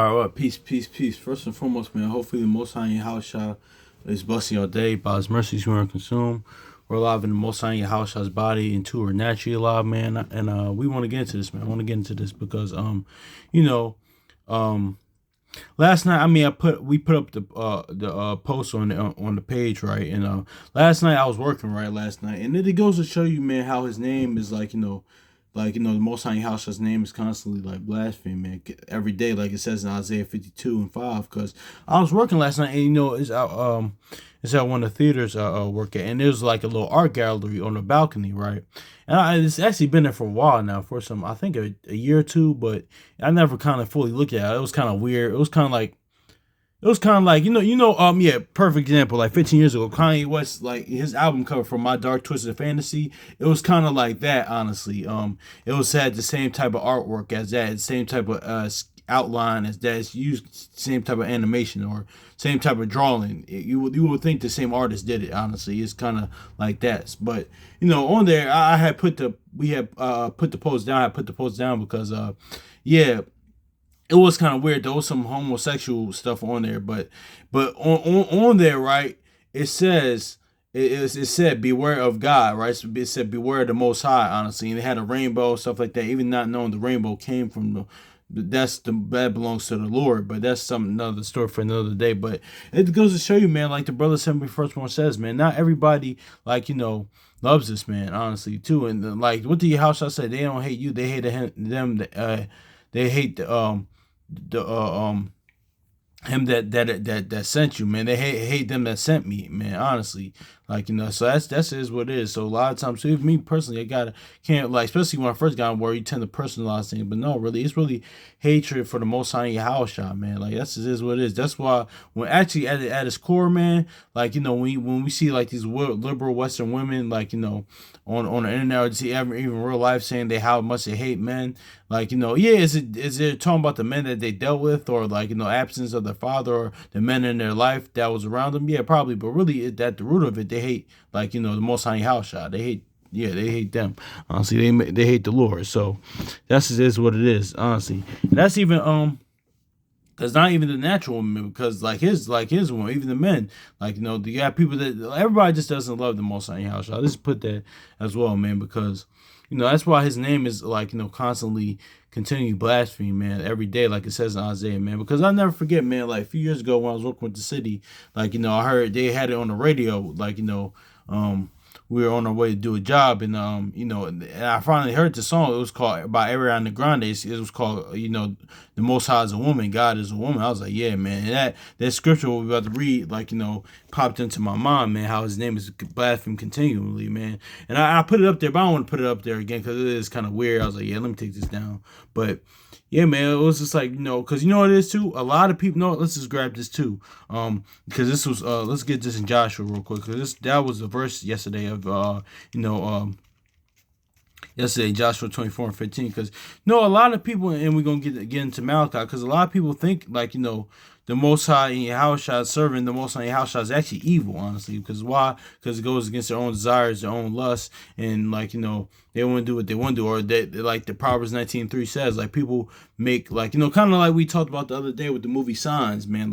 All right, well, peace, peace, peace. First and foremost, man, hopefully the Most High in your house shall is blessing your day. By His mercies, you are consumed. We're alive in the Most High in your house shall's body, and two are naturally alive, man. And we want to get into this, man. I want to get into this because, you know, um, last night, I mean, we put up the post on the page, right? And last night I was working, right, last night, and it goes to show you, man, how His name is the Most High House, His name is constantly like blasphemed, man, every day, like it says in Isaiah 52:5. Because I was working last night, and it's at one of the theaters I work at, and there's like a little art gallery on the balcony, right? And it's actually been there for a while now, for I think a year or two, but I never kind of fully looked at it. It was kind of weird. It was kind of like yeah, perfect example. Like 15 years ago, Kanye West, like his album cover for My Dark Twisted Fantasy, it was kind of like that. Honestly, it was had the same type of artwork as that, the same type of outline as that. It's used same type of animation or same type of drawing. You would think the same artist did it. Honestly, it's kind of like that. But on there, I had put the post down. I put the post down because yeah, it was kind of weird. There was some homosexual stuff on there, but on there, right? It says it said beware of God, right? So it said beware of the Most High, honestly, and it had a rainbow, stuff like that. Even not knowing the rainbow came from that belongs to the Lord, but that's another story for another day. But it goes to show you, man, like the brother 71st one says, man, not everybody loves this man, honestly, too. And like what the house I said, they don't hate you, they hate them. They hate the him that sent you, man. They hate them that sent me, man. Honestly, so that's is what it is. So a lot of times, so even me personally, can't like, especially when I first got on where you tend to personalize things, but no, really, it's really hatred for the Most High in your house, shot, man. Like that's just is what it is. That's why when actually at its core, man, when we see like these liberal Western women, on the internet, or see even real life saying how much they hate men, yeah, is it talking about the men that they dealt with, or absence of their father, or the men in their life that was around them? Yeah, probably, but really, at the root of it, they hate the Most High house shot. They hate. Yeah, they hate them. Honestly, they hate the Lord. So that's is what it is. Honestly, and that's even Cause not even the natural women, because like his woman, even the men, you got people that everybody just doesn't love the Most High house. I just put that as well, man, because that's why his name is constantly continuing blasphemy, man, every day, like it says in Isaiah, man. Because I'll never forget, man, like a few years ago when I was working with the city, I heard they had it on the radio, we were on our way to do a job, and and I finally heard the song. It was called by Ariana Grande. It was called the Most High is a woman, God is a woman. I was like, yeah, man. And that scripture we about to read, popped into my mind, man. How his name is blasphemed continually, man. And I put it up there, but I don't want to put it up there again because it is kind of weird. I was like, yeah, let me take this down, but. Yeah, man, it was just because what it is too. A lot of people. No, let's just grab this too. Because this was. Let's get this in Joshua real quick. Because that was the verse yesterday of. Yesterday, Joshua 24:15. Because a lot of people, and we're gonna get into Malachi. Because a lot of people think the Most High in Yahushua, serving the Most High in Yahushua is actually evil, honestly. Because why? Because it goes against their own desires, their own lusts, and they want to do what they want to do, or like the Proverbs 19:3 says, people make kind of like we talked about the other day with the movie Signs, man.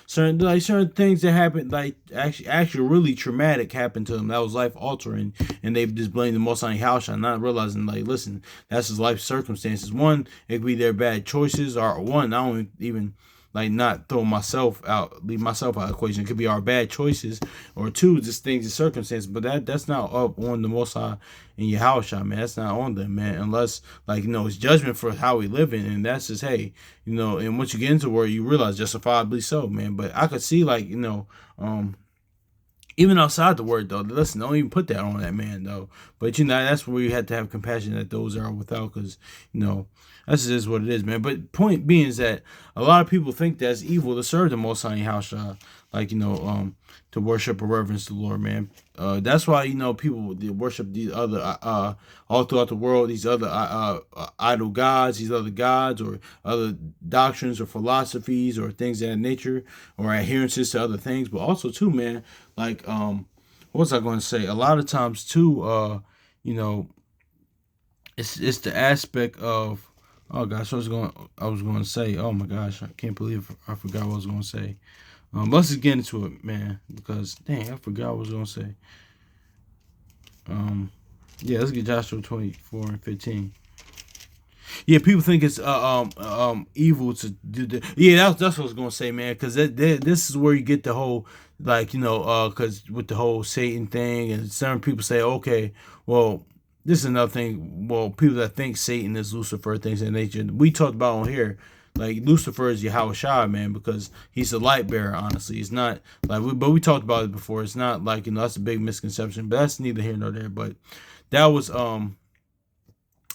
Certain things that happened, actually really traumatic happened to them. That was life altering, and they've just blamed the Most High in Yahushua, not realizing listen, that's his life circumstances. One, it could be their bad choices, or one, I don't even. Not throw myself out, leave myself out of the equation. It could be our bad choices, or two, just things and circumstances. But that's not up on the Most High in your house, man. That's not on them, man. Unless it's judgment for how we live in, and that's just and once you get into where you realize justifiably so, man. But I could see even outside the word, though, listen, don't even put that on that man, though. But that's where you have to have compassion that those are without, because that's just what it is, man. But point being is that a lot of people think that's evil to serve the Most High house, to worship or reverence the Lord, man. That's why people worship these other all throughout the world, these other idol gods, these other gods, or other doctrines or philosophies or things of that nature, or adherences to other things. But also too, man, what was I going to say? A lot of times too, it's the aspect of Oh gosh, I was going to say. Oh my gosh, I can't believe I forgot what I was going to say. Let's just get into it, man, because dang, I forgot what I was going to say. Um, yeah, let's get Joshua 24:15. Yeah, people think it's evil to do the. Yeah, that's what I was gonna say, man. Because this is where you get the whole like because with the whole Satan thing, and some people say, okay, well, this is another thing. Well, people that think Satan is Lucifer, things of that nature. We talked about on here. Like Lucifer is Yahweh Shai, man, because he's a light bearer. Honestly, it's not like but we talked about it before. It's not like that's a big misconception, but that's neither here nor there. But that was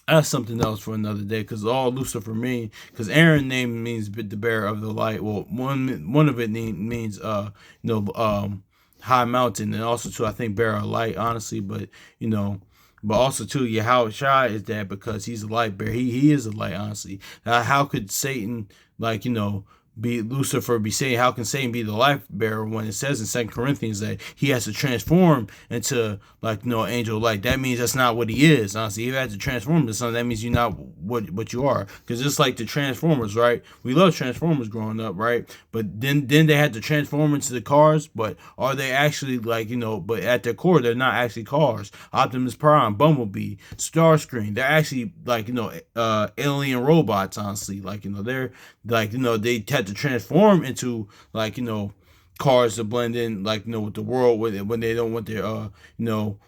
that's something else for another day, because all Lucifer mean, because Aaron name means the bearer of the light. Well, one of it means high mountain, and also too I think bearer of light, honestly. But you know, but also too Yahweh Shai is that because he's a light bearer. He is a light, honestly. How could Satan be Lucifer be saying, how can Satan be the life bearer when it says in Second Corinthians that he has to transform into angel light? That means that's not what he is. Honestly, if you have to transform into something, that means you're not what you are. Because it's like the Transformers, right? We love Transformers growing up, right? But then they had to transform into the cars. But are they actually But at their core, they're not actually cars. Optimus Prime, Bumblebee, Starscream, they're actually alien robots. Honestly, they're they had to transform into cars to blend in with the world when they don't want their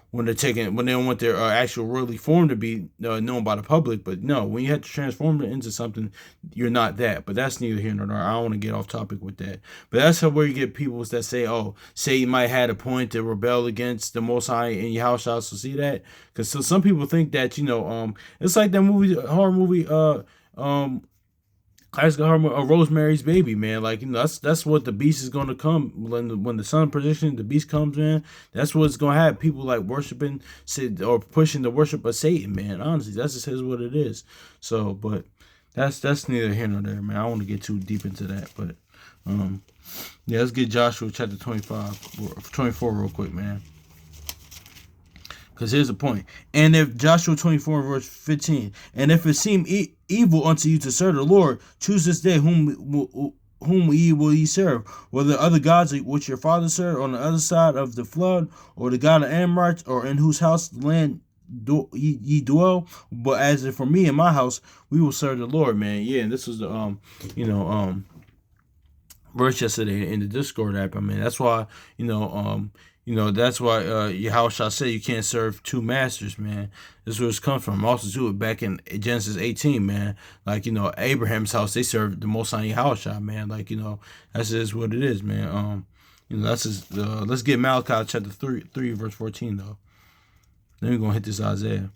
when they don't want their actual worldly form to be known by the public. But no, when you have to transform it into something, you're not that. But that's neither here nor there. I don't want to get off topic with that. But that's where you get people that say, oh, Satan might have a point to rebel against the Most High in your house. So see that, because so some people think that it's like that horror movie classic horror, Rosemary's Baby, man. That's what the beast is gonna come when the sun position, the beast comes in. That's what's gonna have people worshiping or pushing the worship of Satan, man. Honestly, that's just what it is. So, but that's neither here nor there, man. I don't want to get too deep into that, but yeah, let's get Joshua chapter 24 real quick, man. Because here's the point. And if Joshua 24 verse 15, and if it seem evil unto you to serve the Lord, choose this day whom ye will ye serve, whether other gods which your fathers served on the other side of the flood, or the God of Amorites, or in whose house the land ye dwell. But as for me and my house, we will serve the Lord, man. Yeah, and this was the verse yesterday in the Discord app. I mean, that's why that's why Yahweh shall say you can't serve two masters, man. This is where it's come from. Also, too, back in Genesis 18, man. Abraham's house, they served the Most High Yahweh, man. That's just what it is, man. That's just, let's get Malachi chapter 3 verse 14 though. Then we're gonna hit this Isaiah.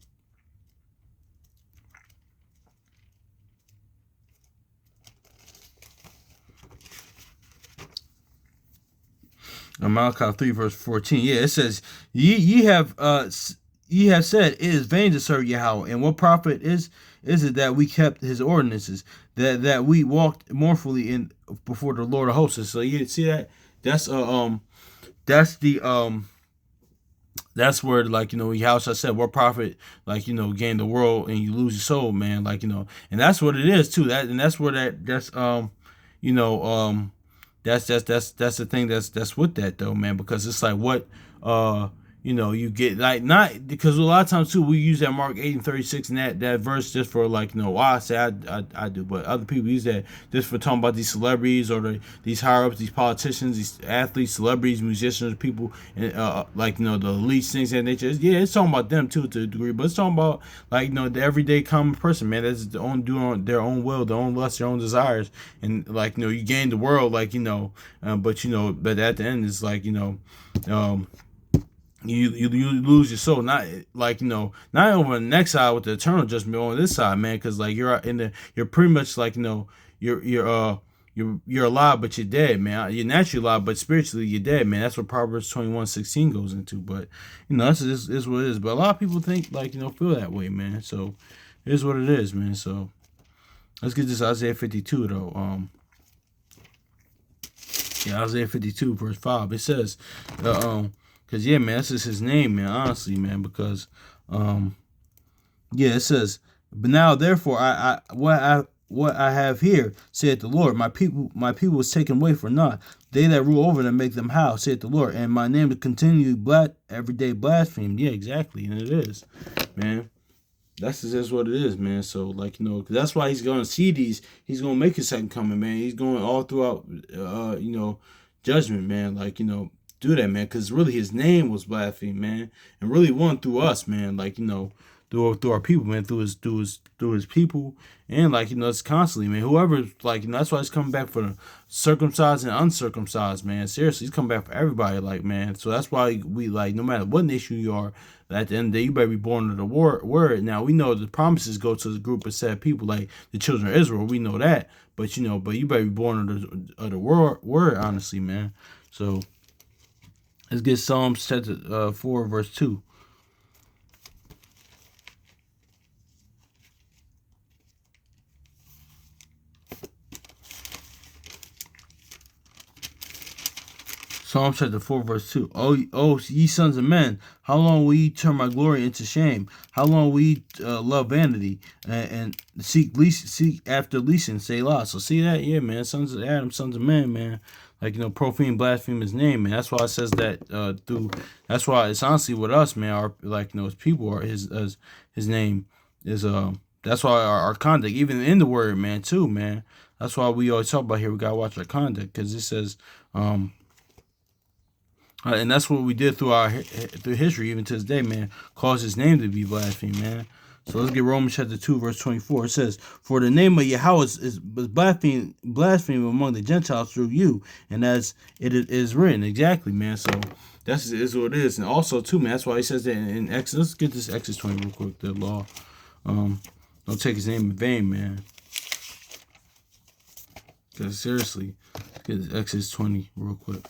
Malachi 3 verse 14. Yeah, it says, ye have said, it is vain to serve Yahweh, and what profit is it that we kept his ordinances, that we walked mournfully in before the Lord of hosts. So you see that? That's that's the that's where Yahweh said, what profit gain the world and you lose your soul, man. And that's what it is too. That's where you know that's the thing that's with that though, man, because it's like what you get, not because a lot of times too we use that Mark 8:36 and that verse just for why I say I do, but other people use that just for talking about these celebrities or these higher ups, these politicians, these athletes, celebrities, musicians, people, and the elites, things of that nature. Yeah, it's talking about them too to a degree, but it's talking about the everyday common person, man, that's doing their own will, their own lust, their own desires, and you gain the world, but at the end it's you lose your soul, not not over the next side with the eternal judgment on this side, man, because you're pretty much you're alive but you're dead, man. You're naturally alive but spiritually you're dead, man. That's what Proverbs 21:16 goes into. But that's is what it is. But a lot of people think feel that way, man. So here's what it is, man. So let's get this Isaiah 52 though. Isaiah 52 verse 5. It says because yeah, man, this is his name, man. Honestly, man, because it says But now, therefore, what I have here, saith the Lord, my people is taken away for naught. They that rule over them make them howl, saith the Lord, and my name is continually every day blasphemed. Yeah, exactly, and it is, man. That's just what it is, man. So, like, 'cause that's why he's going to see these. He's going to make his second coming, man. He's going all throughout, judgment, man. Like, do that, man. Because really, his name was blasphemed, man, and really won through us, man. Like, through our people, man, through his people, and like it's constantly, man. Whoever, like, that's why he's coming back for the circumcised and uncircumcised, man. Seriously, he's coming back for everybody, like, man. So that's why we, like, no matter what nation you are, at the end of the day, you better be born of the word. Now we know the promises go to the group of set people, like the children of Israel. We know that, but you better be born of the word, honestly, man. So let's get Psalms chapter 4, verse 2. Psalm chapter 4, verse 2. Oh, ye sons of men, how long will ye turn my glory into shame? How long will ye love vanity and seek after leasing, Selah? So see that? Yeah, man. Sons of Adam, sons of men, man. Like, profane, blaspheme his name, man. That's why it says that that's why it's honestly with us, man. Our, like, his people are his name is, that's why our conduct, even in the word, man, too, man. That's why we always talk about here, we gotta watch our conduct, because it says, and that's what we did through history, even to this day, man. Cause his name to be blasphemed, man. So let's get Romans chapter 2, verse 24. It says, for the name of Yahweh is blasphemed among the Gentiles through you, and as it is written. Exactly, man. So that's is what it is. And also, too, man, that's why he says that in Exodus. Let's get this Exodus 20 real quick, the law. Don't take his name in vain, man. Because seriously, let's get this Exodus 20 real quick.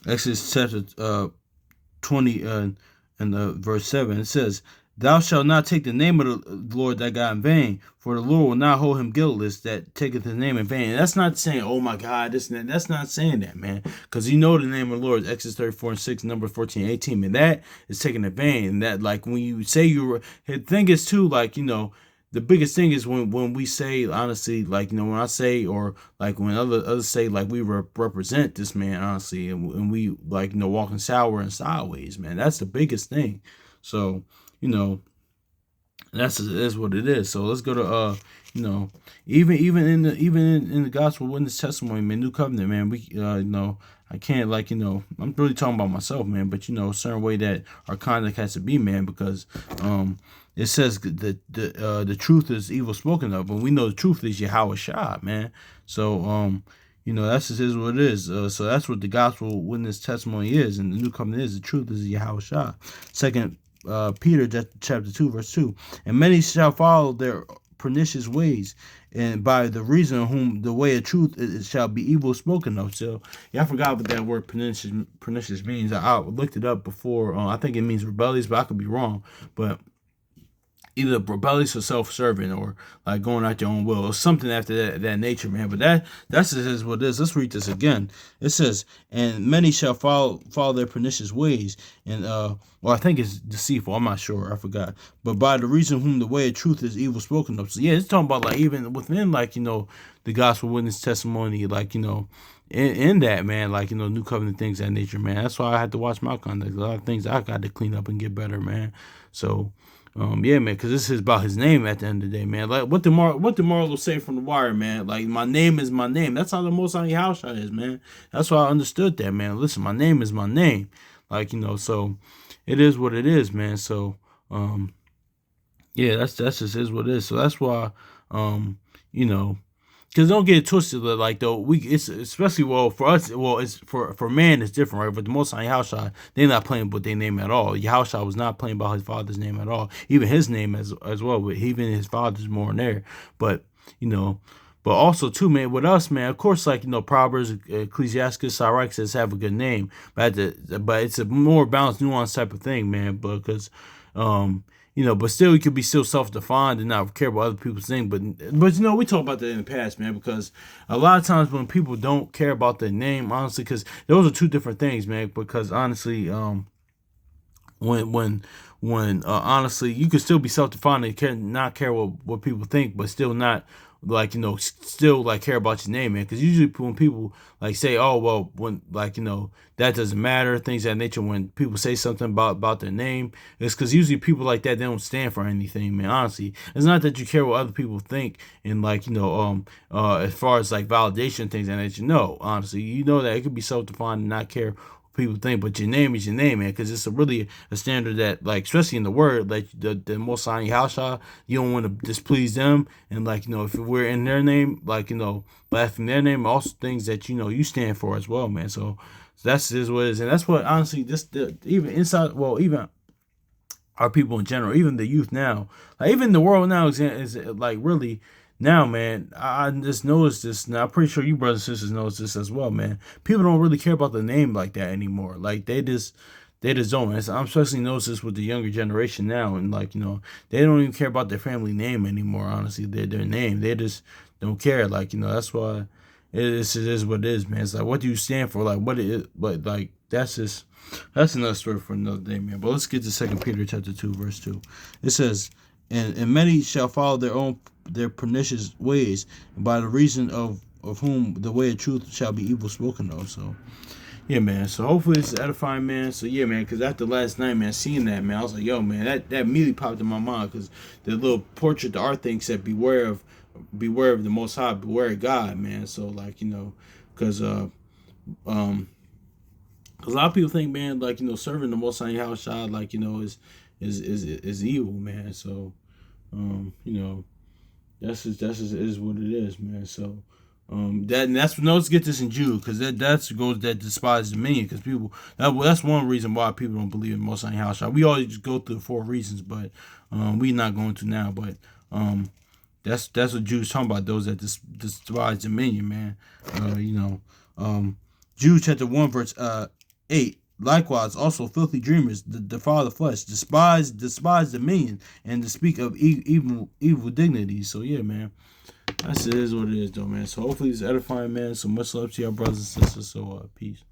Exodus chapter 20 and verse 7, it says, thou shalt not take the name of the Lord thy God in vain, for the Lord will not hold him guiltless that taketh his name in vain. And that's not saying, oh my God, this and that. That's not saying that, man. Because the name of the Lord is Exodus 34 and 6, number 14, 18. Man, that is taken in vain. And that, like, when you say the thing is too, like, the biggest thing is when we say, honestly, like, when I say, or like when others say, like, we represent this man, honestly, and we, like, walking sour and sideways, man. That's the biggest thing. So, that's what it is. So let's go to even in the gospel witness testimony, man, new covenant, man. We I can't, like, I'm really talking about myself, man, but a certain way that our conduct has to be, man, because it says that the truth is evil spoken of, but we know the truth is Yahweh Shah, man. So that's just is what it is. So that's what the gospel witness testimony is, and the new covenant is the truth is Yahweh Shah. Second Peter chapter 2, verse 2. And many shall follow their pernicious ways, and by the reason of whom the way of truth it shall be evil spoken of. So yeah, I forgot what that word pernicious means. I looked it up before. I think it means rebellious, but I could be wrong. But either rebellious or self-serving, or like going out your own will, or something after that nature, man. But that's just what it is. Let's read this again. It says, and many shall follow their pernicious ways, and well, I think it's deceitful. I'm not sure. I forgot. But by the reason whom the way of truth is evil spoken of. So yeah, it's talking about, like, even within, like, the gospel witness testimony, like, in that, man, like, new covenant things of that nature, man. That's why I had to watch my conduct. A lot of things I got to clean up and get better, man. So yeah, man, because this is about his name at the end of the day, man. Like, what the Marlo say from The Wire, man? Like, my name is my name. That's how the Most High house is, man. That's why I understood that, man. Listen, my name is my name. Like, so it is what it is, man. So, yeah, that's just is what it is. So that's why, because don't get it twisted, like, though, it's especially, well, for us, well, it's for man, it's different, right? But the Most High Yahushua, they're not playing with their name at all. Yahushua was not playing about his father's name at all, even his name as well, but even his father's more in there. But but also too, man, with us, man, of course, like, Proverbs, Ecclesiastes, Sirach says have a good name, but it's a more balanced, nuanced type of thing, man, because But still, you could be still self-defined and not care about other people's things. But we talked about that in the past, man, because a lot of times when people don't care about their name, honestly, because those are two different things, man. Because honestly, when honestly, you could still be self-defined and not care what people think, but still not still like care about your name, man. Because usually when people like say, oh well, when that doesn't matter, things of that nature, when people say something about their name, it's because usually people like that, they don't stand for anything, man. Honestly, it's not that you care what other people think, and as far as like validation things and that, honestly, that it could be self-defined and not care people think, but your name is your name, man, because it's really a standard that, like, especially in the word, like the Most High Yahshua, you don't want to displease them, and if we're in their name, blaspheme their name, also things that you stand for as well, man. So that's is what it is, and that's what honestly even inside, well, even our people in general, even the youth now, like even the world now is like really now, man. I just noticed this. Now I'm pretty sure you brothers and sisters notice this as well, man. People don't really care about the name like that anymore. Like they just don't. And I'm especially noticed this with the younger generation now, and they don't even care about their family name anymore. Honestly, their name, they just don't care. That's why it is what it is, man. It's like, what do you stand for? Like, what it is, but like that's another story for another day, man. But let's get to 2 Peter chapter 2, verse 2. It says, and many shall follow their pernicious ways, and by the reason of whom the way of truth shall be evil spoken of. So yeah, man. So hopefully it's edifying, man. So yeah, man. Because after last night, man, seeing that, man, I was like, yo, man, that immediately popped in my mind, because the little portrait, the art thing said, beware of the Most High, beware of God, man. So because um a lot of people think, man, serving the Most High House shot, is evil, man. So, that's just is what it is, man. So, let's get this in Jude, because that despise dominion, because that's one reason why people don't believe in Most High House shot. We always just go through 4 reasons, but we not going to now, but that's what Jude's talking about. Those that despise dominion, man. Jude chapter 1 verse 8. Likewise, also filthy dreamers, defile the flesh, despise dominion, and to speak of evil dignities. So yeah, man, that's it is what it is, though, man. So hopefully it's edifying, man. So much love to y'all brothers and sisters. So peace.